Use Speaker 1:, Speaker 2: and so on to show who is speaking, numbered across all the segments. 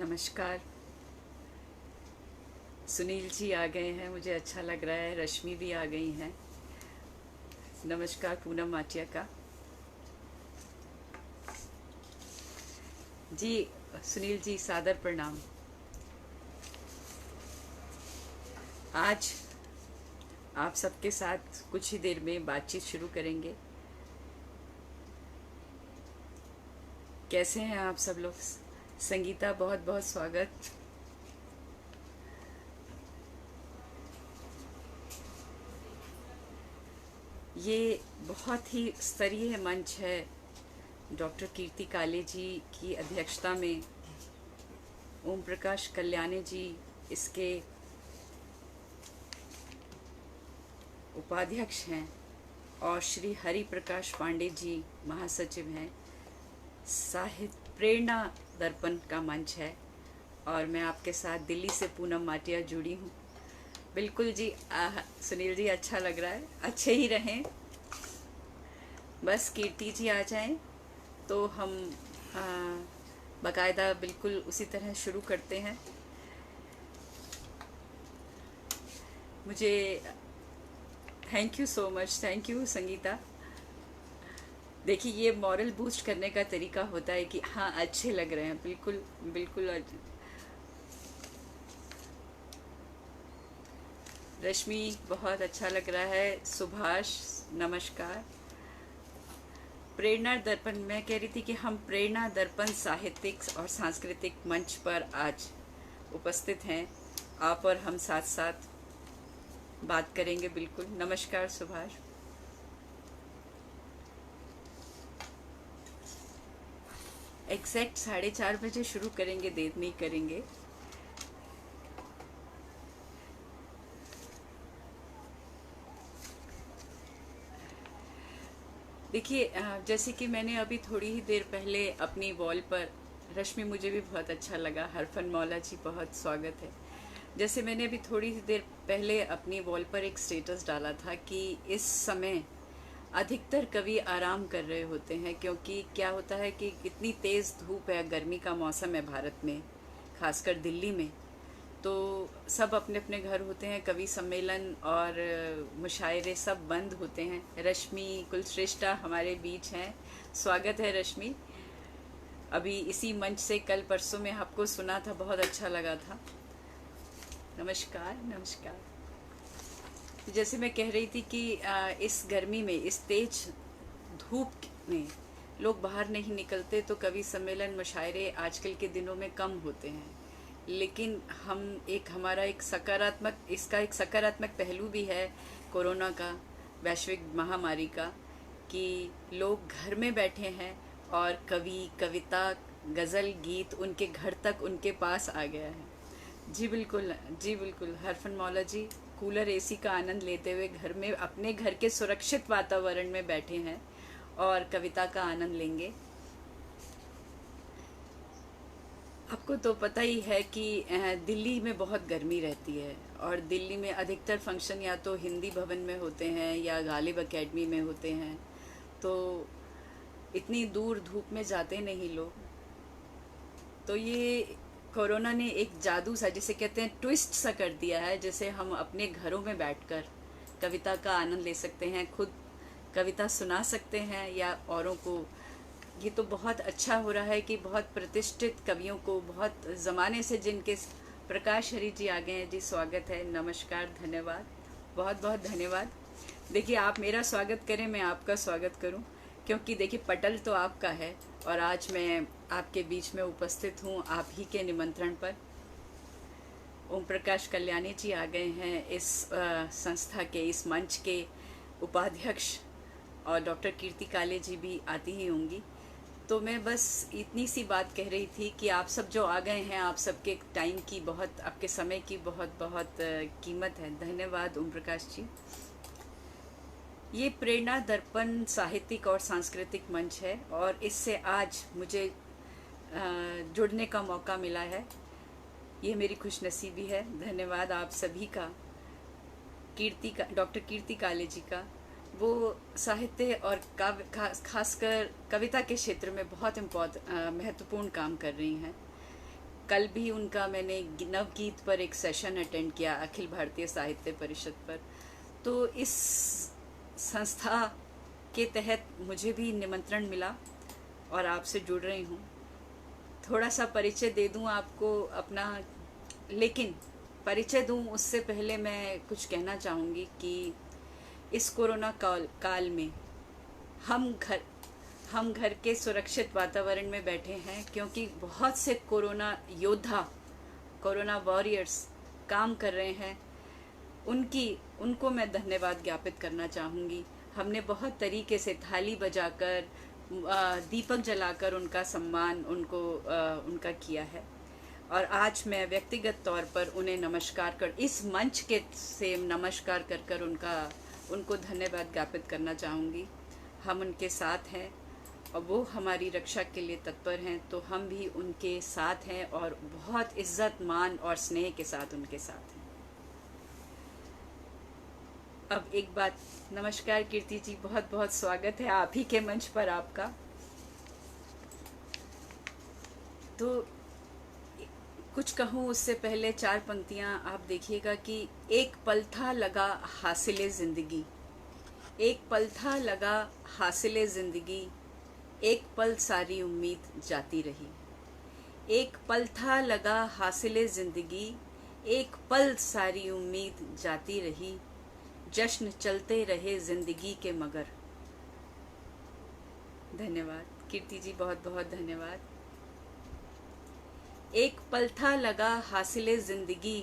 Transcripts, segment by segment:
Speaker 1: नमस्कार। सुनील जी आ गए हैं, मुझे अच्छा लग रहा है। रश्मि भी आ गई हैं। नमस्कार पूनम माटिया का जी। सुनील जी सादर प्रणाम। आज आप सबके साथ कुछ ही देर में बातचीत शुरू करेंगे। कैसे हैं आप सब लोग? संगीता, बहुत बहुत स्वागत। ये बहुत ही स्तरीय मंच है। डॉक्टर कीर्ति काले जी की अध्यक्षता में ओम प्रकाश कल्याणी जी इसके उपाध्यक्ष हैं और श्री हरि प्रकाश पांडे जी महासचिव हैं। साहित्य प्रेरणा दर्पण का मंच है और मैं आपके साथ दिल्ली से पूनम माटिया जुड़ी हूँ। बिल्कुल जी। सुनील जी, अच्छा लग रहा है। अच्छे ही रहें। बस कीर्ति जी आ जाएं तो हम आ, बाकायदा बिल्कुल उसी तरह शुरू करते हैं। मुझे thank you so much. Thank you Sangeeta. देखिए, ये मॉरल बूस्ट करने का तरीका होता है कि हाँ, अच्छे लग रहे हैं। बिल्कुल बिल्कुल। रश्मि, बहुत अच्छा लग रहा है। सुभाष, नमस्कार। प्रेरणा दर्पण, मैं कह रही थी कि हम प्रेरणा दर्पण साहित्यिक और सांस्कृतिक मंच पर आज उपस्थित हैं। आप और हम साथ साथ बात करेंगे। बिल्कुल। नमस्कार सुभाष। एग्जैक्ट 4:30 शुरू करेंगे, देर नहीं करेंगे। देखिए, जैसे कि मैंने अभी थोड़ी ही देर पहले अपनी वॉल पर, रश्मि मुझे भी बहुत अच्छा लगा। हरफन मौला जी, बहुत स्वागत है। जैसे मैंने अभी थोड़ी ही देर पहले अपनी वॉल पर एक स्टेटस डाला था कि इस समय अधिकतर कवि आराम कर रहे होते हैं, क्योंकि क्या होता है कि इतनी तेज़ धूप है, गर्मी का मौसम है भारत में, खासकर दिल्ली में। तो सब अपने अपने घर होते हैं। कवि सम्मेलन और मुशायरे सब बंद होते हैं। रश्मि कुलश्रेष्ठा हमारे बीच हैं। स्वागत है रश्मि। अभी इसी मंच से कल परसों में आपको सुना था, बहुत अच्छा लगा था। नमस्कार नमस्कार। जैसे मैं कह रही थी कि इस गर्मी में, इस तेज धूप में लोग बाहर नहीं निकलते, तो कवि सम्मेलन मुशायरे आजकल के दिनों में कम होते हैं। लेकिन हम हमारा एक सकारात्मक, इसका एक सकारात्मक पहलू भी है कोरोना का, वैश्विक महामारी का, कि लोग घर में बैठे हैं और कवि, कविता, गज़ल, गीत उनके घर तक, उनके पास आ गया है। जी बिल्कुल, जी बिल्कुल। हरफन मौला जी कूलर एसी का आनंद लेते हुए घर में, अपने घर के सुरक्षित वातावरण में बैठे हैं और कविता का आनंद लेंगे। आपको तो पता ही है कि दिल्ली में बहुत गर्मी रहती है और दिल्ली में अधिकतर फंक्शन या तो हिंदी भवन में होते हैं या गालिब एकेडमी में होते हैं। तो इतनी दूर धूप में जाते नहीं लोग। तो ये कोरोना ने एक जादू सा, जिसे कहते हैं ट्विस्ट सा कर दिया है, जैसे हम अपने घरों में बैठकर कविता का आनंद ले सकते हैं, खुद कविता सुना सकते हैं या औरों को। ये तो बहुत अच्छा हो रहा है कि बहुत प्रतिष्ठित कवियों को, बहुत ज़माने से जिनके, प्रकाश हरी जी आ गए हैं जी, स्वागत है। नमस्कार, धन्यवाद, बहुत बहुत धन्यवाद। देखिए, आप मेरा स्वागत करें, मैं आपका स्वागत करूं, क्योंकि देखिए पटल तो आपका है और आज मैं आपके बीच में उपस्थित हूं आप ही के निमंत्रण पर। ओम प्रकाश कल्याणी जी आ गए हैं, इस संस्था के, इस मंच के उपाध्यक्ष, और डॉक्टर कीर्ति काले जी भी आती ही होंगी। तो मैं बस इतनी सी बात कह रही थी कि आप सब जो आ गए हैं, आप सबके टाइम की बहुत, आपके समय की बहुत बहुत कीमत है। धन्यवाद ओम प्रकाश जी। ये प्रेरणा दर्पण साहित्यिक और सांस्कृतिक मंच है और इससे आज मुझे जुड़ने का मौका मिला है। ये मेरी खुशनसीबी है। धन्यवाद आप सभी का, कीर्ति का, डॉक्टर कीर्ति काले जी का। वो साहित्य और काव्य, खासकर कविता के क्षेत्र में बहुत महत्वपूर्ण काम कर रही हैं। कल भी उनका मैंने नवगीत पर एक सेशन अटेंड किया अखिल भारतीय साहित्य परिषद पर। तो इस संस्था के तहत मुझे भी निमंत्रण मिला और आपसे जुड़ रही हूँ। थोड़ा सा परिचय दे दूँ आपको अपना, लेकिन परिचय दूँ उससे पहले मैं कुछ कहना चाहूँगी कि इस कोरोना काल में हम घर के सुरक्षित वातावरण में बैठे हैं, क्योंकि बहुत से कोरोना योद्धा, कोरोना वॉरियर्स काम कर रहे हैं। उनको मैं धन्यवाद ज्ञापित करना चाहूँगी। हमने बहुत तरीके से थाली बजाकर, दीपक जलाकर उनका सम्मान उनका किया है। और आज मैं व्यक्तिगत तौर पर उन्हें नमस्कार कर, इस मंच के से नमस्कार कर उनको धन्यवाद ज्ञापित करना चाहूँगी। हम उनके साथ हैं और वो हमारी रक्षा के लिए तत्पर हैं, तो हम भी उनके साथ हैं और बहुत इज्जत, मान और स्नेह के साथ उनके साथ हैं। अब एक बात, नमस्कार कीर्ति जी, बहुत बहुत स्वागत है आप ही के मंच पर आपका। तो कुछ कहूँ उससे पहले 4 पंक्तियाँ आप देखिएगा कि एक पल था लगा हासिले ज़िंदगी, एक पल था लगा हासिले ज़िंदगी, एक पल सारी उम्मीद जाती रही। एक पल था लगा हासिले ज़िंदगी, एक पल सारी उम्मीद जाती रही, जश्न चलते रहे ज़िंदगी के मगर। धन्यवाद कीर्ति जी, बहुत बहुत धन्यवाद। एक पल था लगा हासिले ज़िंदगी,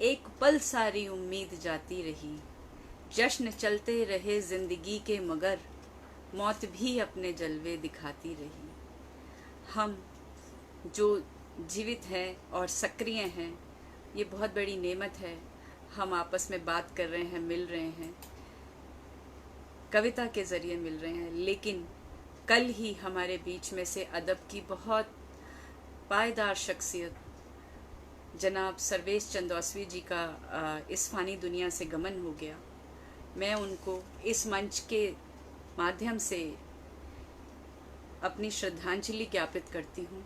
Speaker 1: एक पल सारी उम्मीद जाती रही, जश्न चलते रहे ज़िंदगी के मगर, मौत भी अपने जलवे दिखाती रही। हम जो जीवित हैं और सक्रिय हैं, ये बहुत बड़ी नेमत है। हम आपस में बात कर रहे हैं, मिल रहे हैं, कविता के ज़रिए मिल रहे हैं, लेकिन कल ही हमारे बीच में से अदब की बहुत पायदार शख्सियत जनाब सर्वेश चंद्रवासवी जी का इस फानी दुनिया से गमन हो गया। मैं उनको इस मंच के माध्यम से अपनी श्रद्धांजलि ज्ञापित करती हूँ।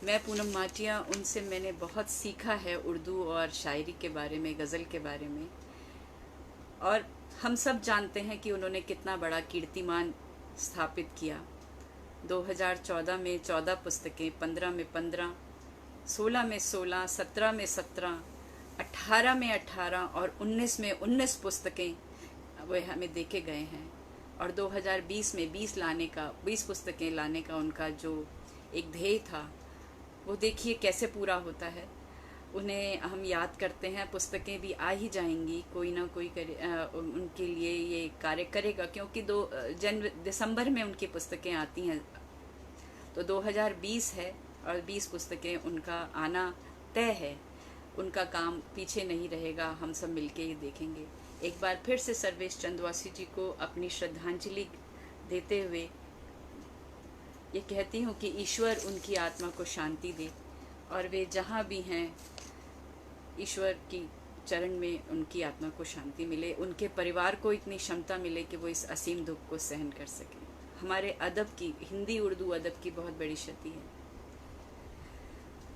Speaker 1: मैं पूनम माटिया, उनसे मैंने बहुत सीखा है उर्दू और शायरी के बारे में, गज़ल के बारे में, और हम सब जानते हैं कि उन्होंने कितना बड़ा कीर्तिमान स्थापित किया। 2014 में 14 पुस्तकें, 15 में 15, 16 में 16, 17 में 17, 18 में 18 और 19 में 19 पुस्तकें वो हमें देके गए हैं। और 2020 में 20 पुस्तकें लाने का उनका जो एक ध्येय था, वो देखिए कैसे पूरा होता है। उन्हें हम याद करते हैं, पुस्तकें भी आ ही जाएंगी, कोई ना कोई उनके लिए ये कार्य करेगा, क्योंकि दिसंबर में उनकी पुस्तकें आती हैं। तो 2020 है और 20 पुस्तकें उनका आना तय है। उनका काम पीछे नहीं रहेगा, हम सब मिलके ये देखेंगे। एक बार फिर से सर्वेश चंद्रवासी जी को अपनी श्रद्धांजलि देते हुए ये कहती हूँ कि ईश्वर उनकी आत्मा को शांति दे, और वे जहाँ भी हैं ईश्वर की चरण में उनकी आत्मा को शांति मिले, उनके परिवार को इतनी क्षमता मिले कि वो इस असीम दुख को सहन कर सकें। हमारे अदब की, हिंदी उर्दू अदब की बहुत बड़ी क्षति है।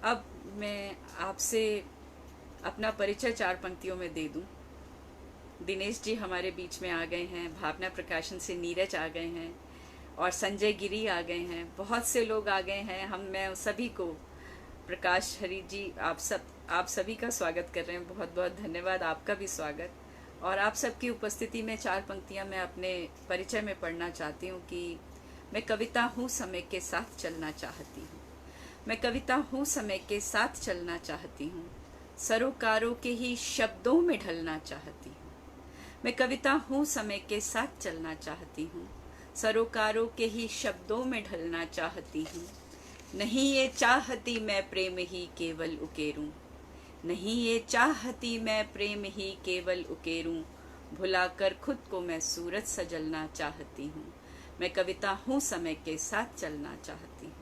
Speaker 1: अब मैं आपसे अपना परिचय 4 पंक्तियों में दे दूं। दिनेश जी हमारे बीच में आ गए हैं, भावना प्रकाशन से नीरज आ गए हैं और संजय गिरी आ गए हैं, बहुत से लोग आ गए हैं। मैं सभी को, प्रकाश हरी जी, आप सभी का स्वागत कर रहे हैं। बहुत बहुत धन्यवाद, आपका भी स्वागत। और आप सबकी उपस्थिति में 4 पंक्तियां मैं अपने परिचय में पढ़ना चाहती हूँ कि मैं कविता हूँ, समय के साथ चलना चाहती हूँ। मैं कविता हूँ, समय के साथ चलना चाहती हूँ, सरोकारों के ही शब्दों में ढलना चाहती हूँ। मैं कविता हूँ, समय के साथ चलना चाहती हूँ, सरोकारों के ही शब्दों में ढलना चाहती हूँ। नहीं ये चाहती मैं प्रेम ही केवल उकेरूं, नहीं ये चाहती मैं प्रेम ही केवल उकेरूं, भुलाकर खुद को मैं सूरज सजलना चाहती हूँ। मैं कविता हूँ, समय के साथ चलना चाहती हूँ।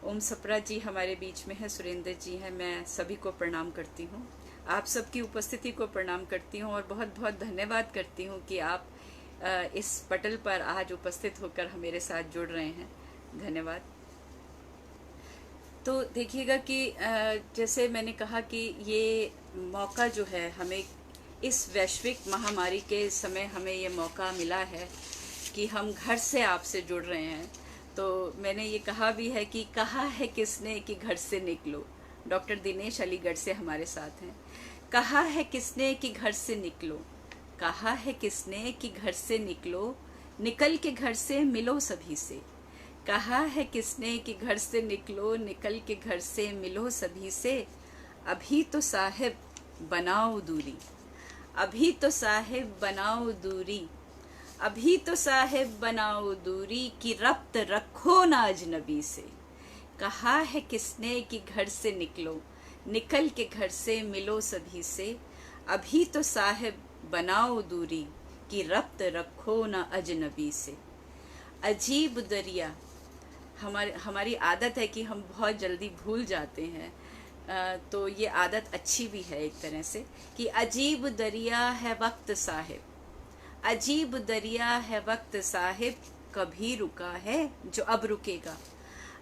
Speaker 1: ओम सप्रा जी हमारे बीच में है, सुरेंद्र जी हैं, मैं सभी को प्रणाम करती हूँ। आप सबकी उपस्थिति को प्रणाम करती हूँ और बहुत बहुत धन्यवाद करती हूँ कि आप इस पटल पर आज उपस्थित होकर मेरे साथ जुड़ रहे हैं। धन्यवाद। तो देखिएगा कि जैसे मैंने कहा कि ये मौका जो है हमें इस वैश्विक महामारी के समय हमें ये मौका मिला है कि हम घर से आपसे जुड़ रहे हैं। तो मैंने ये कहा भी है कि कहा है किसने कि घर से निकलो। डॉक्टर दिनेश अलीगढ़ से हमारे साथ हैं। कहा है किसने कि घर से निकलो, कहा है किसने कि घर से निकलो, निकल के घर से मिलो सभी से। कहा है किसने कि घर से निकलो, निकल के घर से मिलो सभी से। अभी तो साहिब बनाओ दूरी, अभी तो साहिब बनाओ दूरी, अभी तो साहिब बनाओ दूरी, कि रब्त रखो ना अजनबी से। कहा है किसने कि घर से निकलो, निकल के घर से मिलो सभी से। अभी तो साहिब बनाओ दूरी, कि रब्त रखो ना अजनबी से। अजीब दरिया, हमारी आदत है कि हम बहुत जल्दी भूल जाते हैं। तो ये आदत अच्छी भी है एक तरह से कि अजीब दरिया है वक्त साहिब, अजीब दरिया है वक्त साहिब, कभी रुका है जो अब रुकेगा।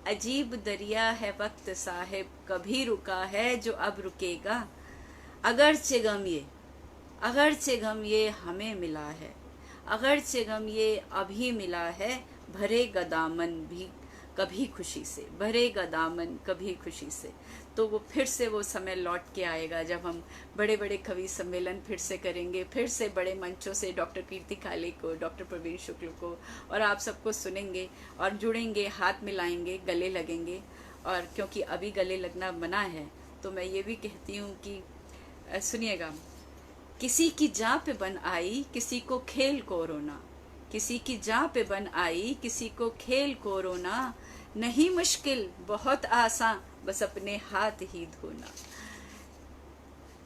Speaker 1: अजीब दरिया है वक्त साहिब, कभी रुका है जो अब रुकेगा। अगरचे गम ये, अगरचे गम ये हमें मिला है, अगरचे गम ये अभी मिला है, भरेगा दामन भी कभी खुशी से, भरेगा दामन कभी खुशी से। तो वो फिर से वो समय लौट के आएगा जब हम बड़े बड़े कवि सम्मेलन फिर से करेंगे, फिर से बड़े मंचों से डॉक्टर कीर्ति काले को, डॉक्टर प्रवीण शुक्ल को और आप सबको सुनेंगे और जुड़ेंगे, हाथ मिलाएंगे, गले लगेंगे। और क्योंकि अभी गले लगना मना है तो मैं ये भी कहती हूँ कि सुनिएगा, किसी की जान पे बन आई किसी को खेल कोरोना, किसी की जान पे बन आई किसी को खेल कोरोना, नहीं मुश्किल बहुत आसान बस अपने हाथ ही धोना।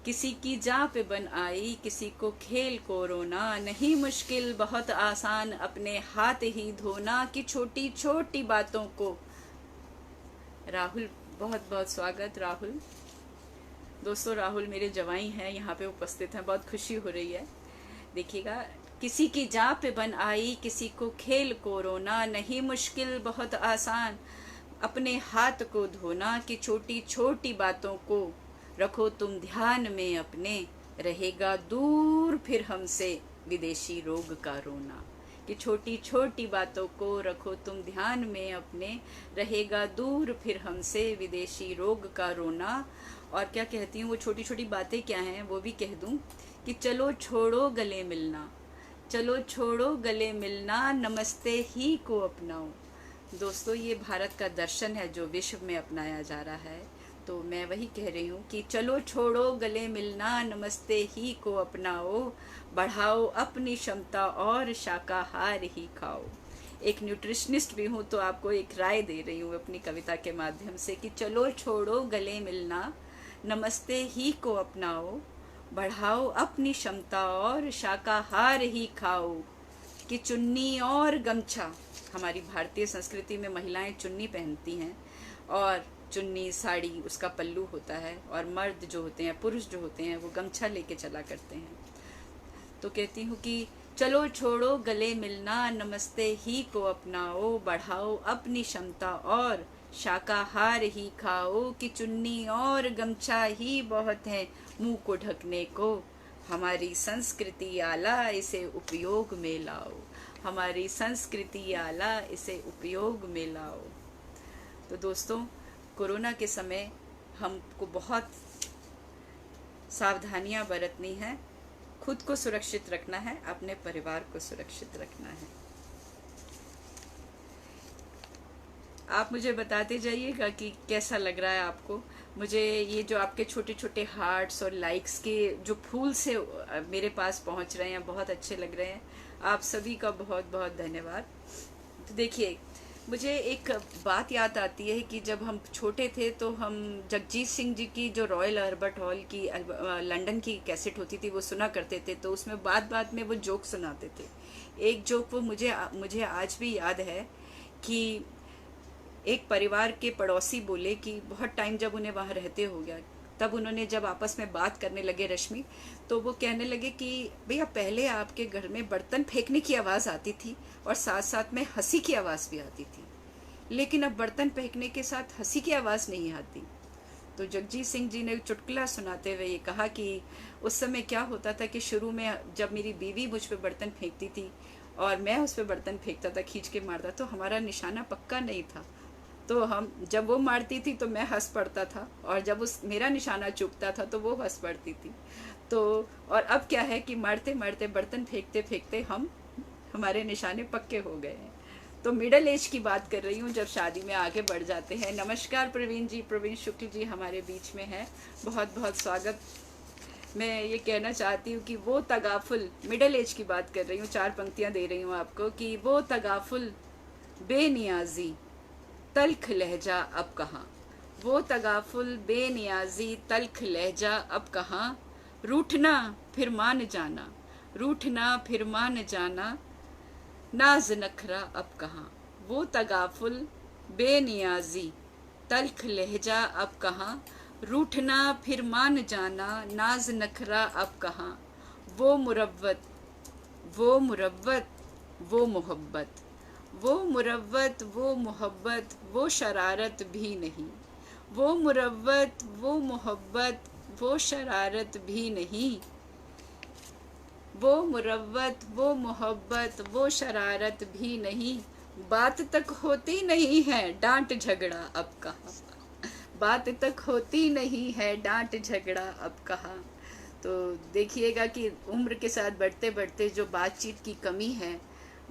Speaker 1: किसी की जान पे बन आई किसी को खेल कोरोना, नहीं मुश्किल बहुत आसान अपने हाथ ही धोना, कि छोटी छोटी बातों को। राहुल, बहुत बहुत स्वागत राहुल। दोस्तों राहुल मेरे जवाई हैं, यहाँ पे उपस्थित हैं, बहुत खुशी हो रही है। देखिएगा, किसी की जान पे बन आई किसी को खेल कोरोना, नहीं मुश्किल बहुत आसान अपने हाथ को धोना, कि छोटी छोटी बातों को रखो तुम ध्यान में अपने, रहेगा दूर फिर हमसे विदेशी रोग का रोना। कि छोटी छोटी बातों को रखो तुम ध्यान में अपने, रहेगा दूर फिर हमसे विदेशी रोग का रोना। और क्या कहती हूँ, वो छोटी छोटी बातें क्या हैं वो भी कह दूँ कि चलो छोड़ो गले मिलना, चलो छोड़ो गले मिलना, नमस्ते ही को अपनाओ। दोस्तों ये भारत का दर्शन है जो विश्व में अपनाया जा रहा है। तो मैं वही कह रही हूँ कि चलो छोड़ो गले मिलना, नमस्ते ही को अपनाओ, बढ़ाओ अपनी क्षमता और शाकाहार ही खाओ। एक न्यूट्रिशनिस्ट भी हूँ तो आपको एक राय दे रही हूँ अपनी कविता के माध्यम से कि चलो छोड़ो गले मिलना, नमस्ते ही को अपनाओ, बढ़ाओ अपनी क्षमता और शाकाहार ही खाओ। कि चुन्नी और गमछा, हमारी भारतीय संस्कृति में महिलाएं चुन्नी पहनती हैं और चुन्नी साड़ी उसका पल्लू होता है, और मर्द जो होते हैं, पुरुष जो होते हैं, वो गमछा लेके चला करते हैं। तो कहती हूँ कि चलो छोड़ो गले मिलना, नमस्ते ही को अपनाओ, बढ़ाओ अपनी क्षमता और शाकाहार ही खाओ। कि चुन्नी और गमछा ही बहुत है मुंह को ढकने को, हमारी संस्कृति आला इसे उपयोग में लाओ, हमारी संस्कृति आला इसे उपयोग में लाओ। तो दोस्तों कोरोना के समय हमको बहुत सावधानियां बरतनी है, खुद को सुरक्षित रखना है, अपने परिवार को सुरक्षित रखना है। आप मुझे बताते जाइएगा कि कैसा लग रहा है आपको। मुझे ये जो आपके छोटे छोटे हार्ट्स और लाइक्स के जो फूल से मेरे पास पहुंच रहे हैं बहुत अच्छे लग रहे हैं। आप सभी का बहुत बहुत धन्यवाद। तो देखिए, मुझे एक बात याद आती है कि जब हम छोटे थे तो हम जगजीत सिंह जी की जो रॉयल अल्बर्ट हॉल की लंदन की कैसेट होती थी वो सुना करते थे। तो उसमें बात में वो जोक सुनाते थे। एक जोक वो मुझे आज भी याद है कि एक परिवार के पड़ोसी बोले कि बहुत टाइम जब उन्हें वहाँ रहते हो गया, तब उन्होंने जब आपस में बात करने लगे रश्मि, तो वो कहने लगे कि भैया पहले आपके घर में बर्तन फेंकने की आवाज़ आती थी और साथ साथ में हंसी की आवाज़ भी आती थी, लेकिन अब बर्तन फेंकने के साथ हंसी की आवाज़ नहीं आती। तो जगजीत सिंह जी ने चुटकुला सुनाते हुए ये कहा कि उस समय क्या होता था कि शुरू में जब मेरी बीवी मुझ पे बर्तन फेंकती थी और मैं उस पे बर्तन फेंकता था, खींच के मारता, तो हमारा निशाना पक्का नहीं था। तो हम जब वो मारती थी तो मैं हंस पड़ता था, और जब उस मेरा निशाना चुभता था तो वो हंस पड़ती थी। तो और अब क्या है कि मारते मारते, बर्तन फेंकते फेंकते हमारे निशाने पक्के हो गए हैं। तो मिडल एज की बात कर रही हूँ, जब शादी में आगे बढ़ जाते हैं। नमस्कार प्रवीण जी, प्रवीण शुक्ल जी हमारे बीच में है, बहुत बहुत स्वागत। मैं ये कहना चाहती हूँ कि वो तगाफुल, मिडल एज की बात कर रही हूँ, 4 पंक्तियाँ दे रही हूँ आपको कि वो तगाफुल बेनियाजी तल्ख लहजा अब कहाँ, वो तगाफुल बेनियाजी तल्ख लहजा अब कहाँ, रूठना फिर मान जाना, रूठना फिर मान जाना, नाज नखरा अब कहाँ, वो तगाफुल बेनियाजी तल्ख लहजा अब कहाँ, रूठना फिर मान जाना, नाज नखरा अब कहाँ, वो मुरव्वत वो मुरव्वत वो मोहब्बत, वो मुरव्वत वो मोहब्बत वो शरारत भी नहीं, वो मुरव्वत वो मोहब्बत वो शरारत भी नहीं, वो मुरव्वत वो मोहब्बत वो शरारत भी नहीं, बात तक होती नहीं है डांट झगड़ा अब कहाँ, बात तक होती नहीं है डांट झगड़ा अब कहाँ। तो देखिएगा कि उम्र के साथ बढ़ते बढ़ते जो बातचीत की कमी है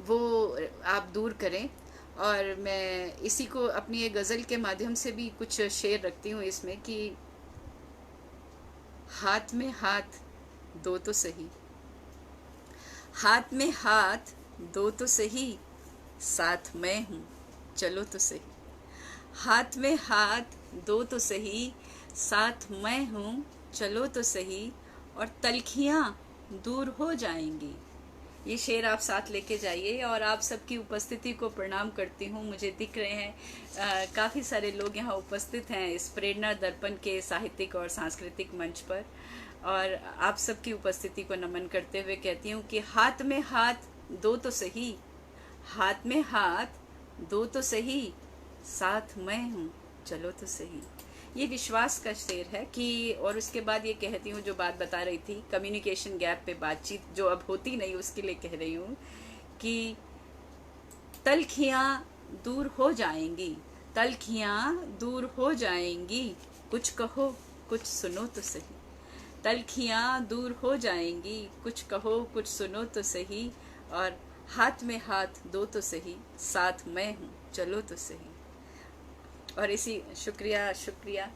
Speaker 1: वो आप दूर करें। और मैं इसी को अपनी एक गज़ल के माध्यम से भी कुछ शेर रखती हूँ इसमें कि हाथ में हाथ दो तो सही, हाथ में हाथ दो तो सही, साथ मैं हूँ चलो तो सही, हाथ में हाथ दो तो सही, साथ मैं हूँ चलो तो सही, और तलखियाँ दूर हो जाएंगी। ये शेर आप साथ लेके जाइए। और आप सबकी उपस्थिति को प्रणाम करती हूँ। मुझे दिख रहे हैं काफ़ी सारे लोग यहाँ उपस्थित हैं इस प्रेरणा दर्पण के साहित्यिक और सांस्कृतिक मंच पर, और आप सबकी उपस्थिति को नमन करते हुए कहती हूँ कि हाथ में हाथ दो तो सही, हाथ में हाथ दो तो सही, साथ मैं हूँ चलो तो सही। ये विश्वास का शेर है कि, और उसके बाद ये कहती हूँ जो बात बता रही थी कम्युनिकेशन गैप पे, बातचीत जो अब होती नहीं उसके लिए कह रही हूँ कि तलखियाँ दूर हो जाएंगी, तलखियाँ दूर हो जाएंगी, कुछ कहो कुछ सुनो तो सही, तलखियाँ दूर हो जाएंगी, कुछ कहो कुछ सुनो तो सही, और हाथ में हाथ दो तो सही, साथ मैं हूँ चलो तो सही। और इसी शुक्रिया शुक्रिया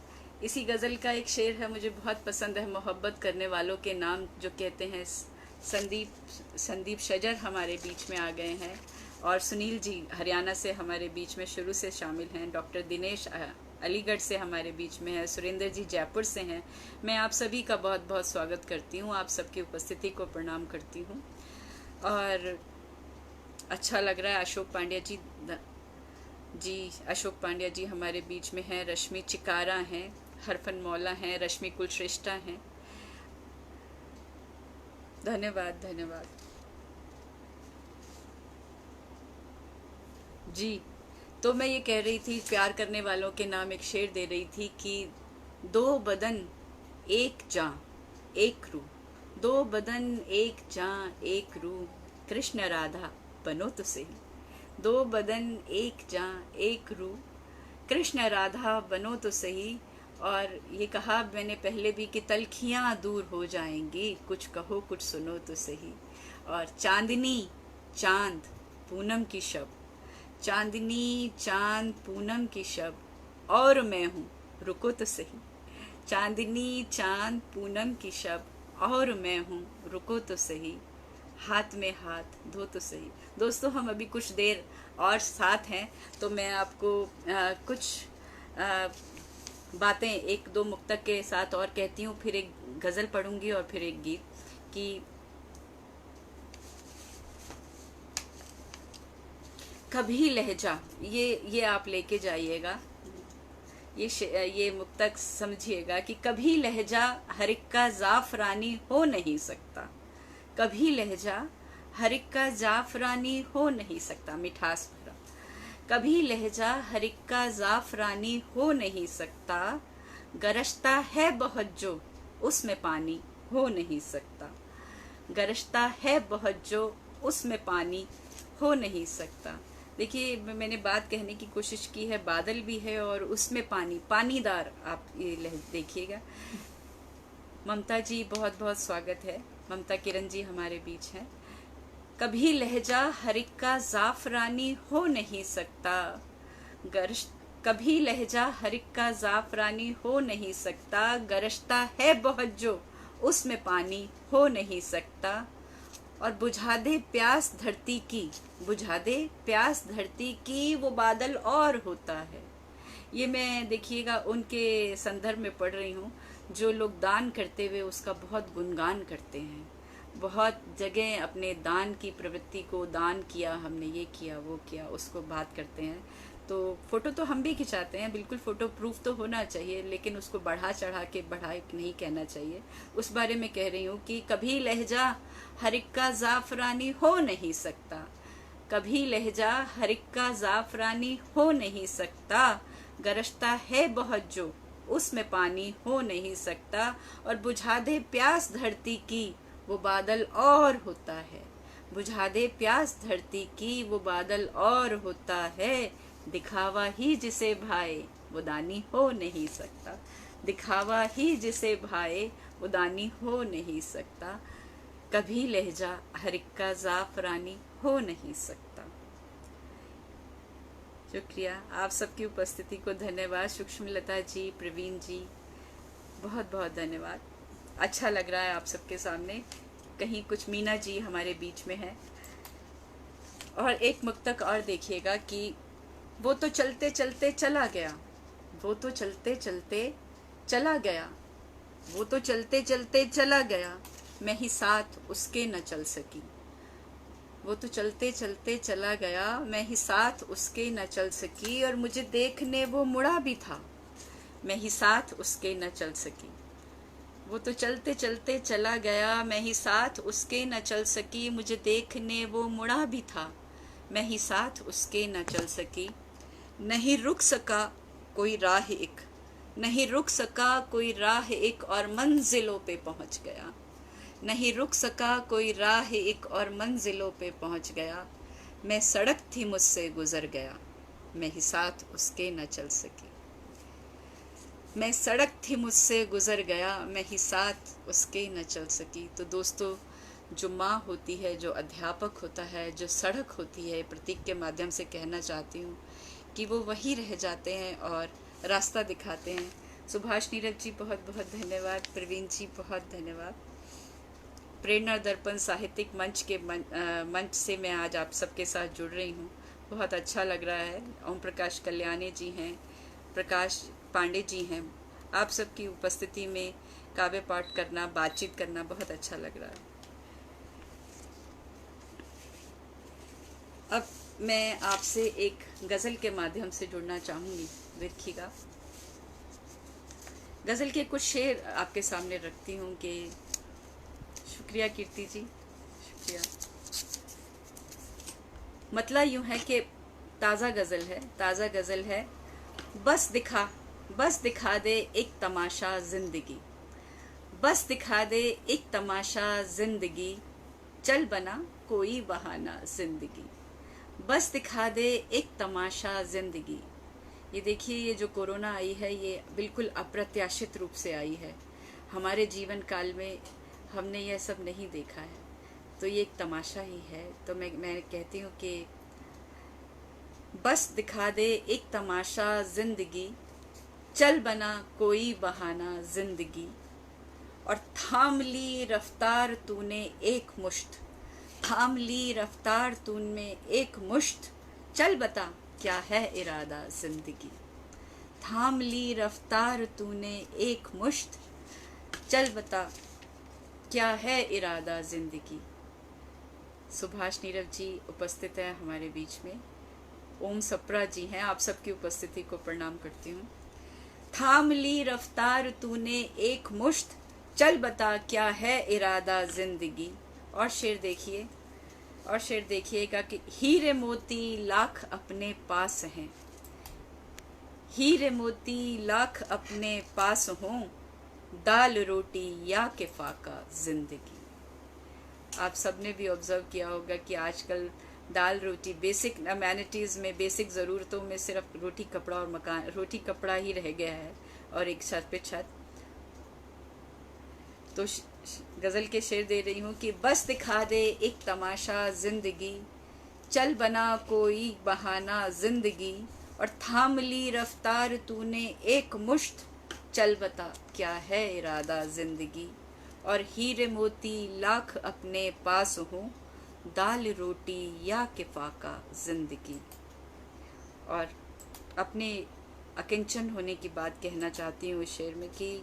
Speaker 1: इसी गज़ल का एक शेर है, मुझे बहुत पसंद है, मोहब्बत करने वालों के नाम जो कहते हैं। संदीप शजर हमारे बीच में आ गए हैं, और सुनील जी हरियाणा से हमारे बीच में शुरू से शामिल हैं, डॉक्टर दिनेश अलीगढ़ से हमारे बीच में है, सुरेंद्र जी जयपुर से हैं। मैं आप सभी का बहुत बहुत स्वागत करती हूँ, आप सबकी उपस्थिति को प्रणाम करती हूँ। और अच्छा लग रहा है, अशोक पांड्या जी हमारे बीच में हैं, रश्मि चिकारा हैं, हरफन मौला हैं, रश्मि कुलश्रेष्ठा हैं। धन्यवाद धन्यवाद जी। तो मैं ये कह रही थी, प्यार करने वालों के नाम एक शेर दे रही थी कि दो बदन एक जान एक रूह, दो बदन एक जान एक रूह, कृष्ण राधा बनो तो सही, दो बदन एक जान एक रूह, कृष्ण राधा बनो तो सही। और ये कहा मैंने पहले भी कि तलखियाँ दूर हो जाएंगी, कुछ कहो कुछ सुनो तो सही। और चांदनी चांद पूनम की शब, चांदनी चांद पूनम की शब, और मैं हूँ रुको तो सही, चांदनी चांद पूनम की शब, और मैं हूँ रुको तो सही, हाथ में हाथ धो तो सही। दोस्तों हम अभी कुछ देर और साथ हैं, तो मैं आपको कुछ बातें एक दो मुक्तक के साथ और कहती हूँ, फिर एक गज़ल पढ़ूंगी और फिर एक गीत। कि कभी लहजा, ये आप लेके जाइएगा, ये मुक्तक समझिएगा कि कभी लहजा हर एक का जाफरानी हो नहीं सकता, कभी लहजा हर एक का जाफरानी हो नहीं सकता, मिठास भरा, कभी लहजा हर एक का जाफरानी हो नहीं सकता, गरजता है बहुत जो उसमें पानी हो नहीं सकता, गरजता है बहुत जो उसमें पानी हो नहीं सकता। देखिए, मैंने बात कहने की कोशिश की है, बादल भी है और उसमें पानी, पानीदार, आप ये देखिएगा। ममता जी बहुत बहुत स्वागत है, ममता किरण जी हमारे बीच हैं। कभी लहजा हर एक का जाफरानी हो नहीं सकता, कभी लहजा हर एक का जाफरानी हो नहीं सकता, गरजता है बहुत जो उसमें पानी हो नहीं सकता, और बुझा दे प्यास धरती की, बुझा दे प्यास धरती की, वो बादल और होता है। ये मैं देखिएगा उनके संदर्भ में पढ़ रही हूँ, जो लोग दान करते हुए उसका बहुत गुणगान करते हैं, बहुत जगह अपने दान की प्रवृत्ति को, दान किया हमने, ये किया वो किया, उसको बात करते हैं। तो फोटो तो हम भी खिंचाते हैं, बिल्कुल फोटो प्रूफ तो होना चाहिए, लेकिन उसको बढ़ा चढ़ा के बढ़ा नहीं कहना चाहिए। उस बारे में कह रही हूँ कि कभी लहजा हर एक का जाफरानी हो नहीं सकता, कभी लहजा हर एक का जाफरानी हो नहीं सकता, गरजता है बहुत जो उसमें पानी हो नहीं सकता, और बुझा दे प्यास धरती की, वो बादल और होता है, बुझा दे प्यास धरती की, वो बादल और होता है, दिखावा ही जिसे भाए वो दानी हो नहीं सकता, दिखावा ही जिसे भाए वो दानी हो नहीं सकता, कभी लहजा हर एक का जाफरानी हो नहीं सकता। शुक्रिया, आप सबकी उपस्थिति को धन्यवाद। सूक्ष्म लता जी, प्रवीण जी, बहुत बहुत धन्यवाद। अच्छा लग रहा है आप सबके सामने। कहीं कुछ मीना जी हमारे बीच में है। और एक मुक्तक और देखिएगा कि वो तो चलते चलते चला गया, वो तो चलते चलते चला गया, वो तो चलते चलते चला गया, मैं ही साथ उसके न चल सकी, वो तो चलते चलते चला गया, मैं ही साथ उसके न चल सकी, और मुझे देखने वो मुड़ा भी था, मैं ही साथ उसके न चल सकी, वो तो चलते चलते चला गया, मैं ही साथ उसके न चल सकी, मुझे देखने वो मुड़ा भी था, मैं ही साथ उसके न चल सकी, नहीं रुक सका कोई राह एक, नहीं रुक सका कोई राह एक, और मंजिलों पे पहुंच गया, नहीं रुक सका कोई राह एक, और मंजिलों पे पहुंच गया, मैं सड़क थी मुझसे गुजर गया, मैं ही साथ उसके न चल सकी, मैं सड़क थी मुझसे गुजर गया, मैं ही साथ उसके न चल सकी। तो दोस्तों, जो माँ होती है, जो अध्यापक होता है, जो सड़क होती है, प्रतीक के माध्यम से कहना चाहती हूँ कि वो वही रह जाते हैं और रास्ता दिखाते हैं। सुभाष नीरज जी बहुत बहुत धन्यवाद, प्रवीण जी बहुत धन्यवाद। प्रेरणा दर्पण साहित्यिक मंच के मंच से मैं आज आप सबके साथ जुड़ रही हूँ, बहुत अच्छा लग रहा है। ओम प्रकाश कल्याणी जी हैं, प्रकाश पांडे जी हैं, आप सबकी उपस्थिति में काव्य पाठ करना, बातचीत करना बहुत अच्छा लग रहा है। अब मैं आपसे एक गज़ल के माध्यम से जुड़ना चाहूँगी, देखिएगा। गज़ल के कुछ शेर आपके सामने रखती हूँ कि शुक्रिया कीर्ति जी, शुक्रिया। मतलब यूँ है कि ताज़ा गज़ल है, बस दिखा दे एक तमाशा ज़िंदगी, बस दिखा दे एक तमाशा ज़िंदगी, चल बना कोई बहाना ज़िंदगी, बस दिखा दे एक तमाशा ज़िंदगी। ये देखिए, ये जो कोरोना आई है, ये बिल्कुल अप्रत्याशित रूप से आई है हमारे जीवन काल में, हमने यह सब नहीं देखा है, तो ये एक तमाशा ही है। तो मैं कहती हूँ कि बस दिखा दे एक तमाशा ज़िंदगी, चल बना कोई बहाना ज़िंदगी, और थाम ली रफ्तार तूने एक मुश्त, थाम ली रफ्तार तूने एक मुश्त, चल बता क्या है इरादा ज़िंदगी, थाम ली रफ्तार तूने एक मुश्त, चल बता क्या है इरादा ज़िंदगी। सुभाष नीरव जी उपस्थित हैं हमारे बीच में, ओम सप्रा जी हैं, आप सबकी उपस्थिति को प्रणाम करती हूँ। थाम ली रफ्तार तूने एक मुश्त, चल बता क्या है इरादा ज़िंदगी। और शेर देखिए, और शेर देखिएगा कि हीरे मोती लाख अपने पास हैं, हीरे मोती लाख अपने पास हों, दाल रोटी या के फाका जिंदगी। आप सबने भी ऑब्जर्व किया होगा कि आजकल दाल रोटी बेसिक अमेनिटीज़ में, बेसिक ज़रूरतों में सिर्फ रोटी कपड़ा और मकान, रोटी कपड़ा ही रह गया है और एक छत पे छत। तो गज़ल के शेर दे रही हूँ कि बस दिखा दे एक तमाशा ज़िंदगी, चल बना कोई बहाना ज़िंदगी, और थाम ली रफ्तार तूने एक मुश्त, चल बता क्या है इरादा ज़िंदगी। और हीरे मोती लाख अपने पास हों, दाल रोटी या किफ़ाका ज़िंदगी। और अपने अकिंचन होने की बात कहना चाहती हूँ इस शेर में कि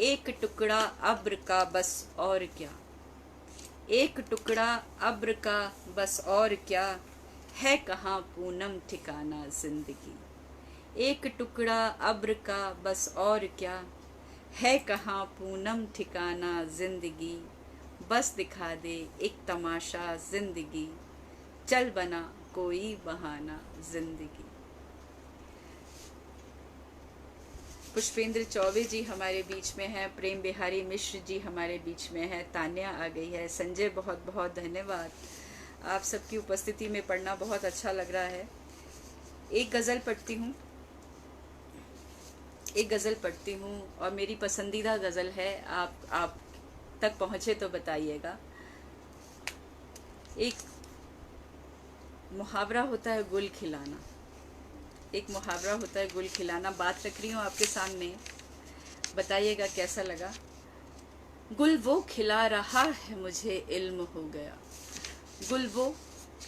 Speaker 1: एक टुकड़ा अब्र का बस और क्या, एक टुकड़ा अब्र का बस और क्या, है कहाँ पूनम ठिकाना जिंदगी। एक टुकड़ा अब्र का बस और क्या, है कहाँ पूनम ठिकाना जिंदगी, बस दिखा दे एक तमाशा जिंदगी, चल बना कोई बहाना जिंदगी। पुष्पेंद्र चौबे जी हमारे बीच में हैं, प्रेम बिहारी मिश्र जी हमारे बीच में हैं, तान्या आ गई है, संजय बहुत बहुत धन्यवाद। आप सबकी उपस्थिति में पढ़ना बहुत अच्छा लग रहा है। एक गज़ल पढ़ती हूँ, एक गज़ल पढ़ती हूँ और मेरी पसंदीदा गज़ल है, आप तक पहुँचे तो बताइएगा। एक मुहावरा होता है गुल खिलाना, एक मुहावरा होता है गुल खिलाना। बात रख रही हूँ आपके सामने, बताइएगा कैसा लगा। गुल वो खिला रहा है मुझे इल्म हो गया, गुल वो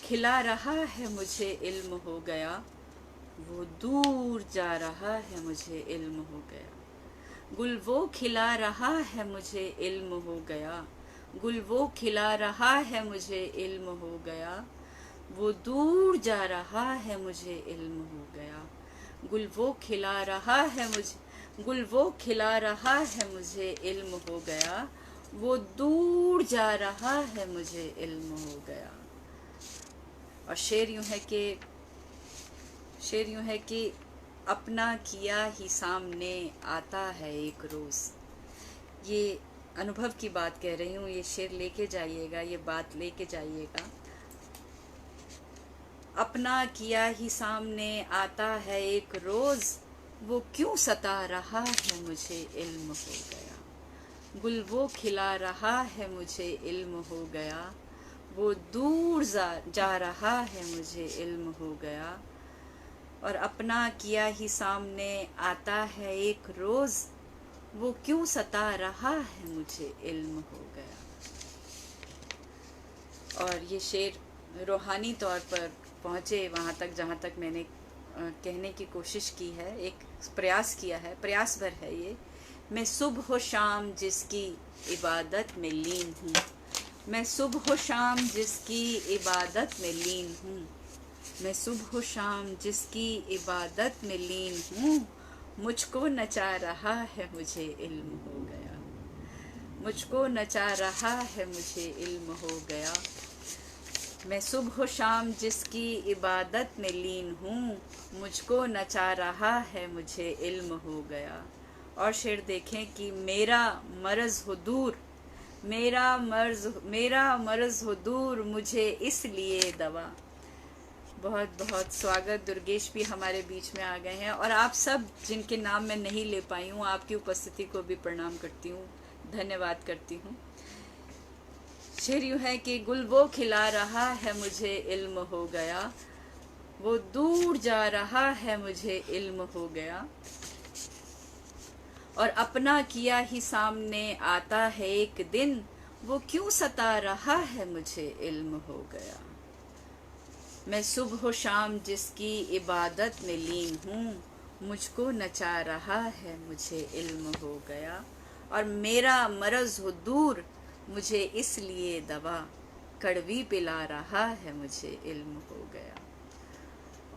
Speaker 1: खिला रहा है मुझे इल्म हो गया, वो दूर जा रहा है मुझे इल्म हो गया। गुल वो खिला रहा है मुझे इल्म हो गया, गुल वो खिला रहा है मुझे इल्म हो गया, वो दूर जा रहा है मुझे इल्म हो गया। गुल वो खिला रहा है मुझे, गुल वो खिला रहा है मुझे इल्म हो गया, वो दूर जा रहा है मुझे इल्म हो गया। और शेर यूं है कि अपना किया ही सामने आता है एक रोज़। ये अनुभव की बात कह रही हूँ, ये शेर लेके जाइएगा, ये बात लेके जाइएगा। अपना किया ही सामने आता है एक रोज़, वो क्यों सता रहा है मुझे इल्म हो गया। गुल वो खिला रहा है मुझे इल्म हो गया, वो दूर जा रहा है मुझे इल्म हो गया। और अपना किया ही सामने आता है एक रोज़, वो क्यों सता रहा है मुझे इल्म हो गया। और ये शेर रूहानी तौर पर पहुँचे वहाँ तक जहाँ तक मैंने कहने की कोशिश की है, एक प्रयास किया है, प्रयास भर है ये। मैं सुबह शाम जिसकी इबादत में लीन हूँ, मैं सुबह शाम जिसकी इबादत में लीन हूँ, मैं सुबह शाम जिसकी इबादत में लीन हूँ, मुझको नचा रहा है मुझे इल्म हो गया, मुझको नचा रहा है मुझे इल्म हो गया। मैं सुबह शाम जिसकी इबादत में लीन हूँ, मुझको नचा रहा है मुझे इल्म हो गया। और शेर देखें कि मेरा मर्ज़ हो दूर, मेरा मर्ज़ हो दूर, मुझे इसलिए दवा। बहुत बहुत स्वागत, दुर्गेश भी हमारे बीच में आ गए हैं। और आप सब जिनके नाम मैं नहीं ले पाई हूँ, आपकी उपस्थिति को भी प्रणाम करती हूँ, धन्यवाद करती हूँ। शेर यूँ है कि गुल वो खिला रहा है मुझे इल्म हो गया, वो दूर जा रहा है मुझे इल्म हो गया। और अपना किया ही सामने आता है एक दिन, वो क्यों सता रहा है मुझे इल्म हो गया। मैं सुबह शाम जिसकी इबादत में लीन हूँ, मुझको नचा रहा है मुझे इल्म हो गया। और मेरा मर्ज़ हो दूर, मुझे इसलिए दवा, कड़वी पिला रहा है मुझे इल्म हो गया।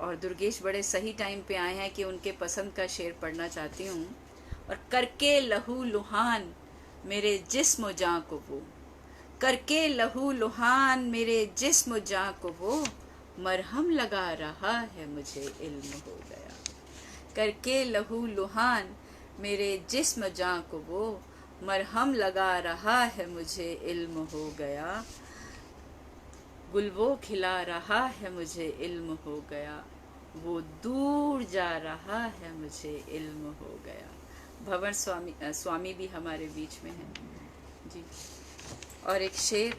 Speaker 1: और दुर्गेश बड़े सही टाइम पे आए हैं कि उनके पसंद का शेर पढ़ना चाहती हूँ। और करके लहू लुहान मेरे जिस्म जाँ को वो, करके लहू लुहान मेरे जिस्म जाँ को वो मरहम लगा रहा है मुझे इल्म हो गया। करके लहू लुहान मेरे जिस्म जाँ को वो मरहम लगा रहा है मुझे इल्म हो गया। गुल वो खिला रहा है मुझे इल्म हो गया, वो दूर जा रहा है मुझे इल्म हो गया। भंवर स्वामी भी हमारे बीच में हैं जी। और एक शेर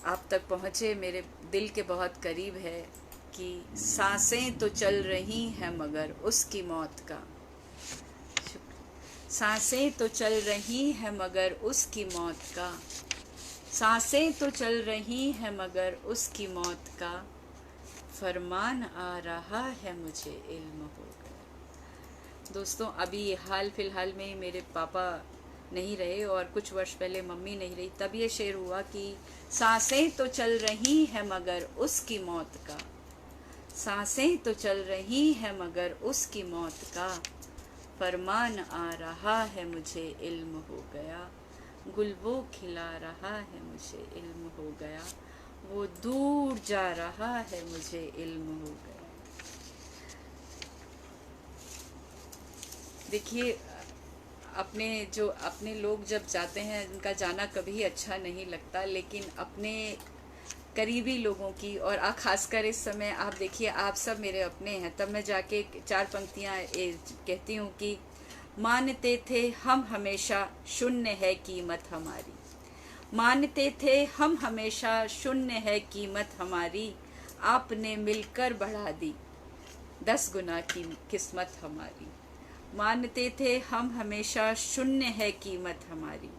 Speaker 1: आप तक पहुँचे, मेरे दिल के बहुत करीब है कि सांसें तो चल रही हैं मगर उसकी मौत का, सांसें तो चल रही हैं मगर उसकी मौत का, सांसें तो चल रही हैं मगर उसकी मौत का, फरमान आ रहा है मुझे इल्म हो गया। दोस्तों, अभी हाल फिलहाल में मेरे पापा नहीं रहे और कुछ वर्ष पहले मम्मी नहीं रही, तब ये शेर हुआ कि सांसें तो चल रही हैं मगर उसकी मौत का, सांसें तो चल रही हैं मगर उसकी मौत का, फरमान आ रहा है मुझे इल्म हो गया। गुल वो खिला रहा है मुझे इल्म हो गया, वो दूर जा रहा है मुझे इल्म हो गया। देखिए, अपने लोग जब जाते हैं उनका जाना कभी अच्छा नहीं लगता, लेकिन अपने करीबी लोगों की, और खासकर इस समय आप देखिए आप सब मेरे अपने हैं, तब मैं जाके 4 पंक्तियाँ कहती हूँ कि मानते थे हम हमेशा शून्य है कीमत हमारी, मानते थे हम हमेशा शून्य है कीमत हमारी, आपने मिलकर बढ़ा दी 10 गुना की किस्मत हमारी। मानते थे हम हमेशा शून्य है कीमत हमारी,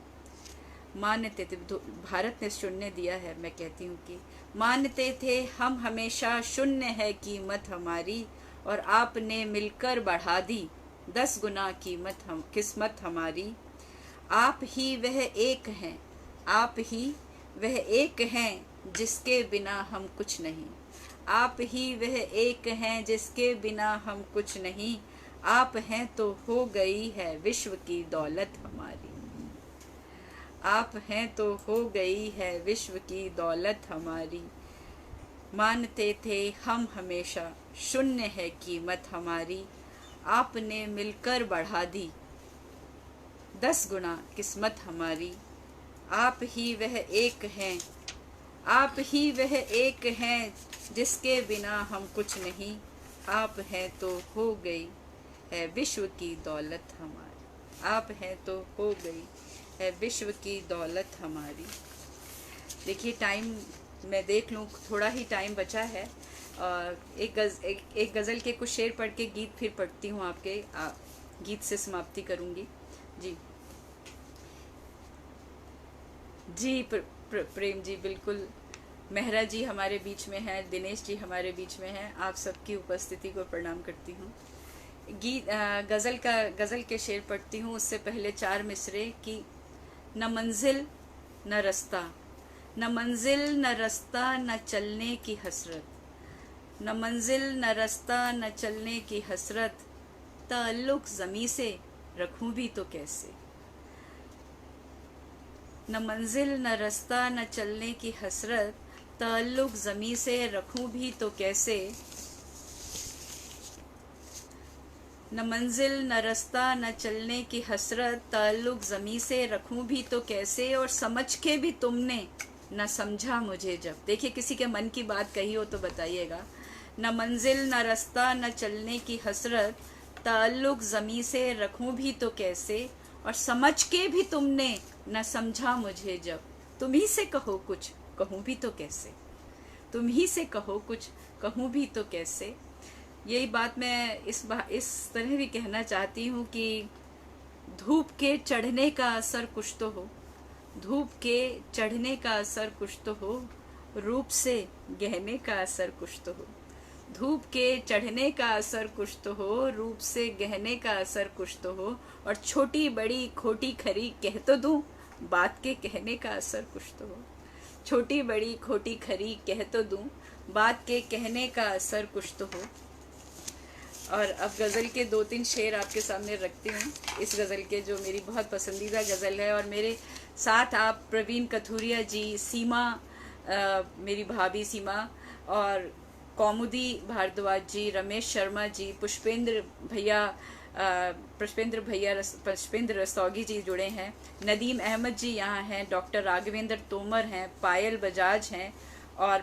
Speaker 1: मानते थे, भारत ने शून्य दिया है, मैं कहती हूँ कि मानते थे हम हमेशा शून्य है कीमत हमारी, और आपने मिलकर बढ़ा दी 10 गुना किस्मत हमारी। आप ही वह एक हैं, आप ही वह एक हैं जिसके बिना हम कुछ नहीं, आप ही वह एक हैं जिसके बिना हम कुछ नहीं, आप हैं तो हो गई है विश्व की दौलत हमारी, आप हैं तो हो गई है विश्व की दौलत हमारी। मानते थे हम हमेशा शून्य है कीमत हमारी, आपने मिलकर बढ़ा दी 10 गुना किस्मत हमारी। आप ही वह एक हैं, आप ही वह एक हैं जिसके बिना हम कुछ नहीं, आप हैं तो हो गई है विश्व की दौलत हमारी, आप हैं तो हो गई है विश्व की दौलत हमारी। देखिए, टाइम मैं देख लूँ, थोड़ा ही टाइम बचा है। एक गज़ल के कुछ शेर पढ़ के गीत फिर पढ़ती हूँ, आपके गीत से समाप्ति करूँगी जी। जी प्रेम जी, बिल्कुल। मेहरा जी हमारे बीच में हैं, दिनेश जी हमारे बीच में हैं, आप सबकी उपस्थिति को प्रणाम करती हूँ। गज़ल के शेर पढ़ती हूँ, उससे पहले 4 मिसरे की न मंजिल न रास्ता, न मंजिल न रास्ता न चलने की हसरत, न मंजिल न रास्ता न चलने की हसरत, ताल्लुक़ ज़मीं से रखूं भी तो कैसे, न मंजिल न रास्ता न चलने की हसरत, ताल्लुक़ ज़मीं से रखूं भी तो कैसे, न मंजिल न रास्ता न चलने की हसरत, ताल्लुक़ ज़मीं से रखूं भी तो कैसे, और समझ के भी तुमने न समझा मुझे जब। देखिए, किसी के मन की बात कही हो तो बताइएगा। न मंजिल न रास्ता न चलने की हसरत, ताल्लुक़ ज़मीं से रखूं भी तो कैसे, और समझ के भी तुमने न समझा मुझे जब। तुम ही से कहो कुछ कहूँ भी तो कैसे, तुम ही से कहो कुछ कहूँ भी तो कैसे। यही बात मैं इस तरह भी कहना चाहती हूँ कि धूप के चढ़ने का असर कुछ तो हो, धूप के चढ़ने का असर कुछ तो हो, रूप से गहने का असर कुछ तो हो, धूप के चढ़ने का असर कुछ तो हो, रूप से गहने का असर कुछ तो हो, और छोटी बड़ी खोटी खरी कह तो दूं, बात के कहने का असर कुछ तो हो, छोटी बड़ी खोटी खरी कह तो दूं, बात के कहने का असर कुछ तो हो। और अब गज़ल के 2-3 शेर आपके सामने रखती हूँ। इस गज़ल के, जो मेरी बहुत पसंदीदा गज़ल है और मेरे साथ आप प्रवीण कथुरिया जी, सीमा मेरी भाभी सीमा, और कौमुदी भारद्वाज जी, रमेश शर्मा जी, पुष्पेंद्र रस्तोगी जी जुड़े हैं, नदीम अहमद जी यहाँ हैं, डॉक्टर राघवेंद्र तोमर हैं, पायल बजाज हैं, और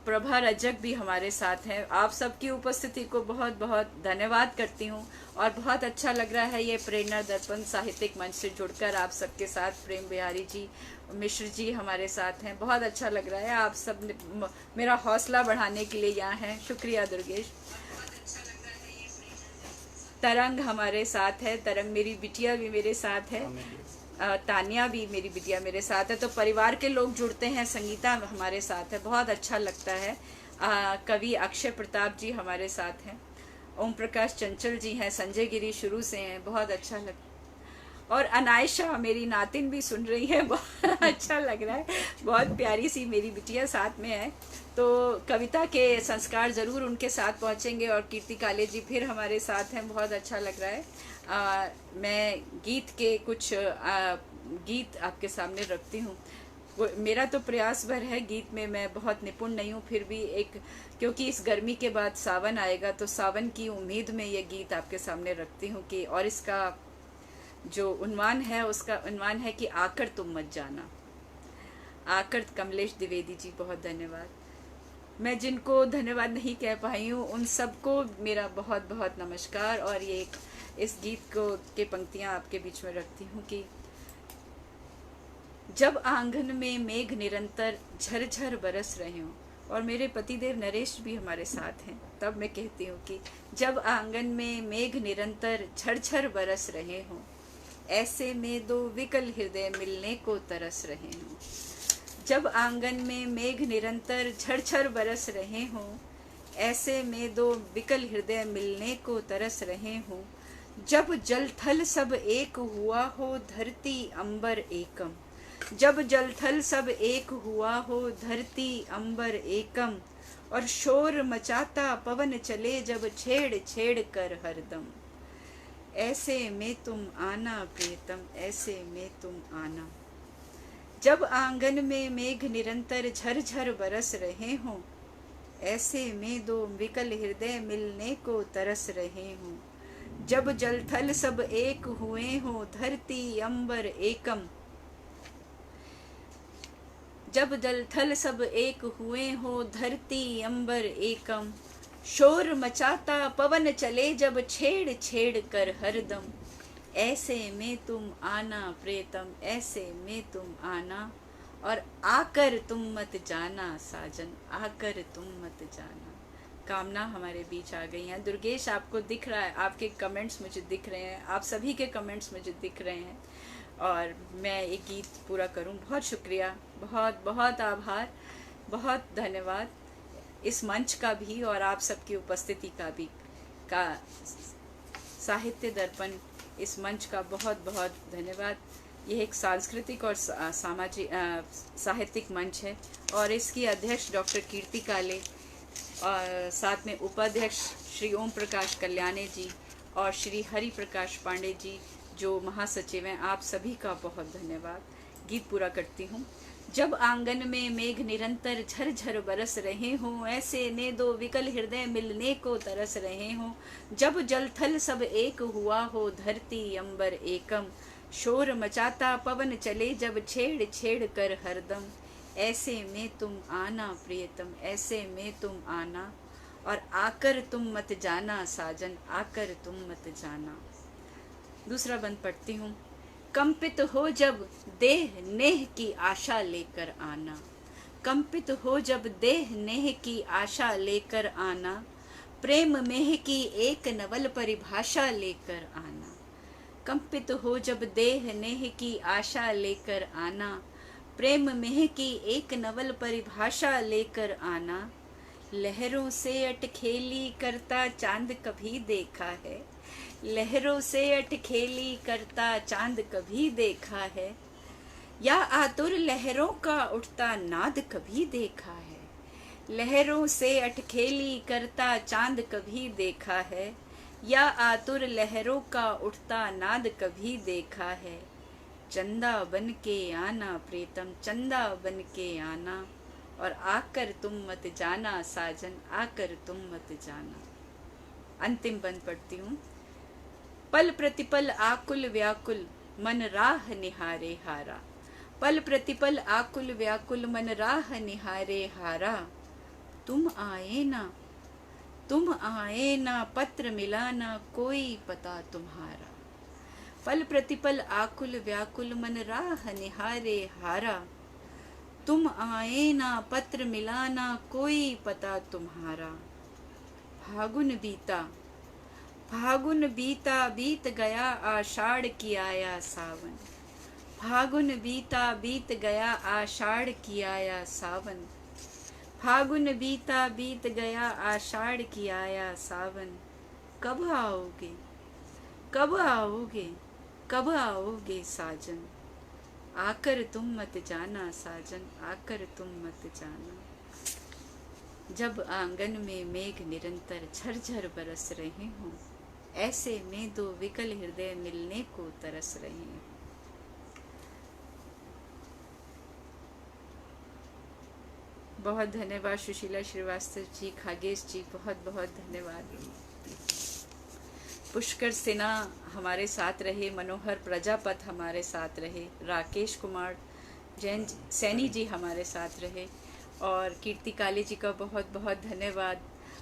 Speaker 1: प्रभा रजक भी हमारे साथ हैं। आप सबकी उपस्थिति को बहुत बहुत धन्यवाद करती हूँ, और बहुत अच्छा लग रहा है ये प्रेरणा दर्पण साहित्यिक मंच से जुड़कर आप सबके साथ। प्रेम बिहारी जी, मिश्र जी हमारे साथ हैं, बहुत अच्छा लग रहा है। आप सब मेरा हौसला बढ़ाने के लिए यहाँ हैं, शुक्रिया दुर्गेश। तरंग हमारे साथ है, तरंग मेरी बिटिया भी मेरे साथ है, तानिया भी मेरी बिटिया मेरे साथ है। तो परिवार के लोग जुड़ते हैं, संगीता हमारे साथ है, बहुत अच्छा लगता है। कवि अक्षय प्रताप जी हमारे साथ हैं, ओम प्रकाश चंचल जी हैं, संजय गिरी शुरू से हैं, बहुत अच्छा लगता है। और अनायशा मेरी नातिन भी सुन रही है, बहुत अच्छा लग रहा है, बहुत प्यारी सी मेरी बिटिया साथ में है। तो कविता के संस्कार ज़रूर उनके साथ पहुंचेंगे, और कीर्ति काले जी फिर हमारे साथ हैं, बहुत अच्छा लग रहा है। मैं गीत के कुछ गीत आपके सामने रखती हूँ। मेरा तो प्रयास भर है, गीत में मैं बहुत निपुण नहीं हूँ, फिर भी एक, क्योंकि इस गर्मी के बाद सावन आएगा, तो सावन की उम्मीद में ये गीत आपके सामने रखती हूँ कि, और इसका जो उन्वान है, उसका उन्वान है कि आकर तुम मत जाना। आकर, कमलेश द्विवेदी जी, बहुत धन्यवाद। मैं जिनको धन्यवाद नहीं कह पाई हूँ उन सबको मेरा बहुत बहुत नमस्कार। और ये इस गीत को के पंक्तियाँ आपके बीच में रखती हूँ कि जब आंगन में मेघ निरंतर झरझर बरस रहे हों, और मेरे पतिदेव नरेश भी हमारे साथ हैं, तब मैं कहती हूँ कि जब आंगन में मेघ निरंतर झरझर बरस रहे हों, ऐसे में दो विकल हृदय मिलने को तरस रहे हों। जब आंगन में मेघ निरंतर झरझर बरस रहे हों, ऐसे में दो विकल हृदय मिलने को तरस रहे हों। जब जल थल सब एक हुआ हो, धरती अंबर एकम। जब जल थल सब एक हुआ हो, धरती अंबर एकम। और शोर मचाता पवन चले जब छेड़ छेड़ कर हरदम। ऐसे में तुम आना प्रियतम, ऐसे में तुम आना। जब आंगन में मेघ निरंतर झरझर बरस रहे हों, ऐसे में दो विकल हृदय मिलने को तरस रहे हों। जब जल थल सब एक हुए हों, धरती अंबर एकम। जब जल थल सब एक हुए हों, धरती अंबर एकम। शोर मचाता पवन चले जब छेड़ छेड़ कर हरदम। ऐसे में तुम आना प्रियतम, ऐसे में तुम आना। और आकर तुम मत जाना साजन, आकर तुम मत जाना। कामना हमारे बीच आ गई हैं। दुर्गेश, आपको दिख रहा है, आपके कमेंट्स मुझे दिख रहे हैं, आप सभी के कमेंट्स मुझे दिख रहे हैं। और मैं एक गीत पूरा करूं। बहुत शुक्रिया, बहुत बहुत आभार, बहुत धन्यवाद इस मंच का भी, और आप सबकी उपस्थिति का भी, का साहित्य दर्पण इस मंच का बहुत बहुत धन्यवाद। यह एक सांस्कृतिक और सामाजिक साहित्यिक मंच है, और इसकी अध्यक्ष डॉक्टर कीर्ति काले, और साथ में उपाध्यक्ष श्री ओम प्रकाश कल्याणे जी और श्री हरि प्रकाश पांडे जी जो महासचिव हैं। आप सभी का बहुत धन्यवाद। गीत पूरा करती हूँ। जब आंगन में मेघ निरंतर झरझर बरस रहे हों, ऐसे में दो विकल हृदय मिलने को तरस रहे हों। जब जल थल सब एक हुआ हो, धरती अंबर एकम। शोर मचाता पवन चले जब छेड़ छेड़ कर हरदम। ऐसे में तुम आना प्रियतम, ऐसे में तुम आना। और आकर तुम मत जाना साजन, आकर तुम मत जाना। दूसरा बंद पढ़ती हूँ। कंपित हो जब देह नेह की आशा लेकर आना। कंपित हो जब देह नेह की आशा लेकर आना। प्रेम मेह की एक नवल परिभाषा लेकर आना। कंपित हो जब देह नेह की आशा लेकर आना। प्रेम मेह की एक नवल परिभाषा लेकर आना। लहरों से अटखेली करता चांद कभी देखा है। लहरों से अटखेली करता चांद कभी देखा है। या आतुर लहरों का उठता नाद कभी देखा है। लहरों से अटखेली करता चांद कभी देखा है। या आतुर लहरों का उठता नाद कभी देखा है। चंदा बन के आना प्रीतम, चंदा बन के आना, और आकर तुम मत जाना साजन, आकर तुम मत जाना। अंतिम बंद पढ़ती हूँ। पल प्रतिपल आकुल व्याकुल मन राह निहारे हारा। पल प्रतिपल आकुल व्याकुल मन राह निहारे हारा। तुम आए ना, तुम आए ना, पत्र मिला ना कोई पता तुम्हारा। पल प्रतिपल आकुल व्याकुल मन राह निहारे हारा। तुम आए ना, पत्र मिला ना कोई पता तुम्हारा। फागुन बीता, फागुन बीता बीत गया आषाढ़ की आया सावन। फागुन बीता बीत गया आषाढ़ की आया सावन। फागुन बीता बीत गया आषाढ़ की आया सावन। कब आओगे, कब आओगे, कब आओगे साजन, आकर तुम मत जाना साजन, आकर तुम मत जाना। जब आंगन में मेघ निरंतर झरझर बरस रहे हों, ऐसे में दो विकल हृदय मिलने को तरस रहे हैं। बहुत धन्यवाद सुशीला श्रीवास्तव जी, खागेश जी, बहुत बहुत धन्यवाद। पुष्कर सिन्हा हमारे साथ रहे, मनोहर प्रजापत हमारे साथ रहे, राकेश कुमार जैन सैनी जी हमारे साथ रहे, और कीर्ति काले जी का बहुत बहुत धन्यवाद।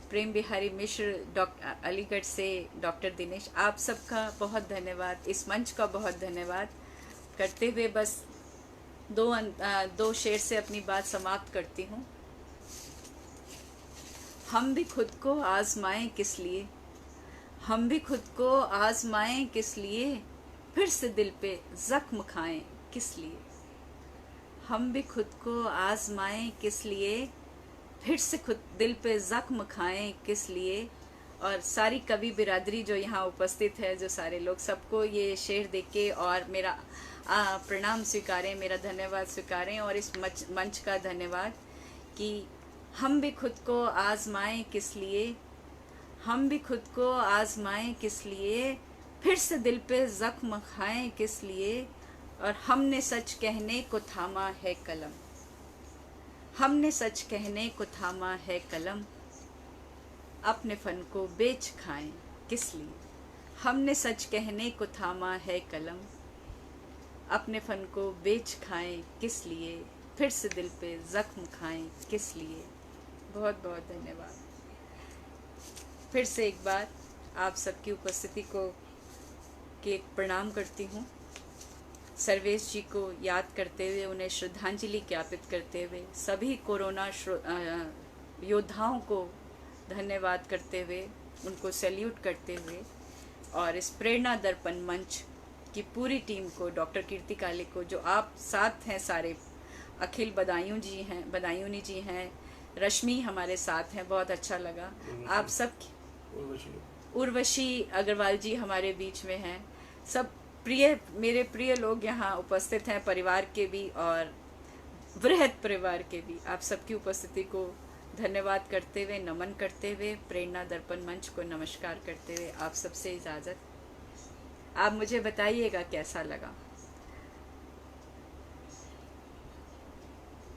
Speaker 1: प्रेम बिहारी मिश्र डॉक्टर अलीगढ़ से, डॉक्टर दिनेश, आप सबका बहुत धन्यवाद। इस मंच का बहुत धन्यवाद करते हुए बस दो शेर से अपनी बात समाप्त करती हूँ। हम भी खुद को आजमाएं किस लिए, हम भी खुद को आजमाएं किस लिए, फिर से दिल पे जख्म खाएं किस लिए। हम भी खुद को आजमाएं किस लिए, फिर से खुद दिल पे जख्म खाएं किस लिए। और सारी कवि बिरादरी जो यहाँ उपस्थित है, जो सारे लोग, सबको ये शेर देख के और मेरा प्रणाम स्वीकारें, मेरा धन्यवाद स्वीकारें, और इस मंच का धन्यवाद कि हम भी खुद को आजमाएं किस लिए, हम भी खुद को आजमाएं किस लिए, फिर से दिल पे जख्म खाएं किस लिए। और हमने सच कहने को थामा है कलम, हमने सच कहने को थामा है कलम, अपने फन को बेच खाएं किस लिए। हमने सच कहने को थामा है कलम, अपने फन को बेच खाएं किस लिए, फिर से दिल पे जख्म खाएं किस लिए। बहुत बहुत धन्यवाद। फिर से एक बार आप सबकी उपस्थिति को के प्रणाम करती हूँ। सर्वेश जी को याद करते हुए, उन्हें श्रद्धांजलि ज्ञापित करते हुए, सभी कोरोना योद्धाओं को धन्यवाद करते हुए, उनको सैल्यूट करते हुए, और इस प्रेरणा दर्पण मंच की पूरी टीम को, डॉक्टर कीर्ति काले को, जो आप साथ हैं सारे, अखिल बदायूनी जी हैं, रश्मि हमारे साथ हैं, बहुत अच्छा लगा। आप सब, उर्वशी अग्रवाल जी हमारे बीच में हैं, सब मेरे प्रिय लोग यहाँ उपस्थित हैं, परिवार के भी और वृहद परिवार के भी। आप सबकी उपस्थिति को धन्यवाद करते हुए, नमन करते हुए, प्रेरणा दर्पण मंच को नमस्कार करते हुए आप सबसे इजाज़त। आप मुझे बताइएगा कैसा लगा।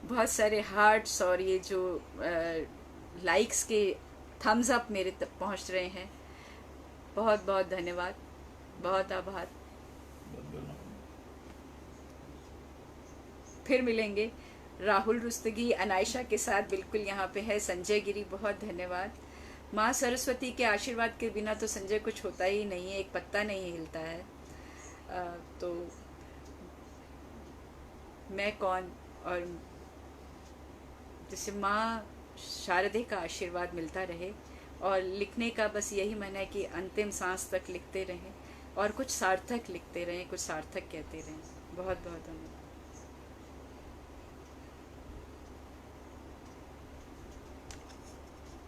Speaker 1: बहुत सारे हार्ट्स और ये जो लाइक्स के थम्स अप मेरे तक पहुंच रहे हैं, बहुत बहुत धन्यवाद, बहुत आभार। फिर मिलेंगे। राहुल रुस्तगी अनायशा के साथ बिल्कुल यहाँ पे है, संजय गिरी, बहुत धन्यवाद। माँ सरस्वती के आशीर्वाद के बिना तो संजय कुछ होता ही नहीं है, एक पत्ता नहीं हिलता है। तो मैं कौन, और जैसे माँ शारदे का आशीर्वाद मिलता रहे, और लिखने का बस यही मन है कि अंतिम सांस तक लिखते रहें और कुछ सार्थक लिखते रहें, कुछ सार्थक कहते रहें। बहुत बहुत धन्यवाद।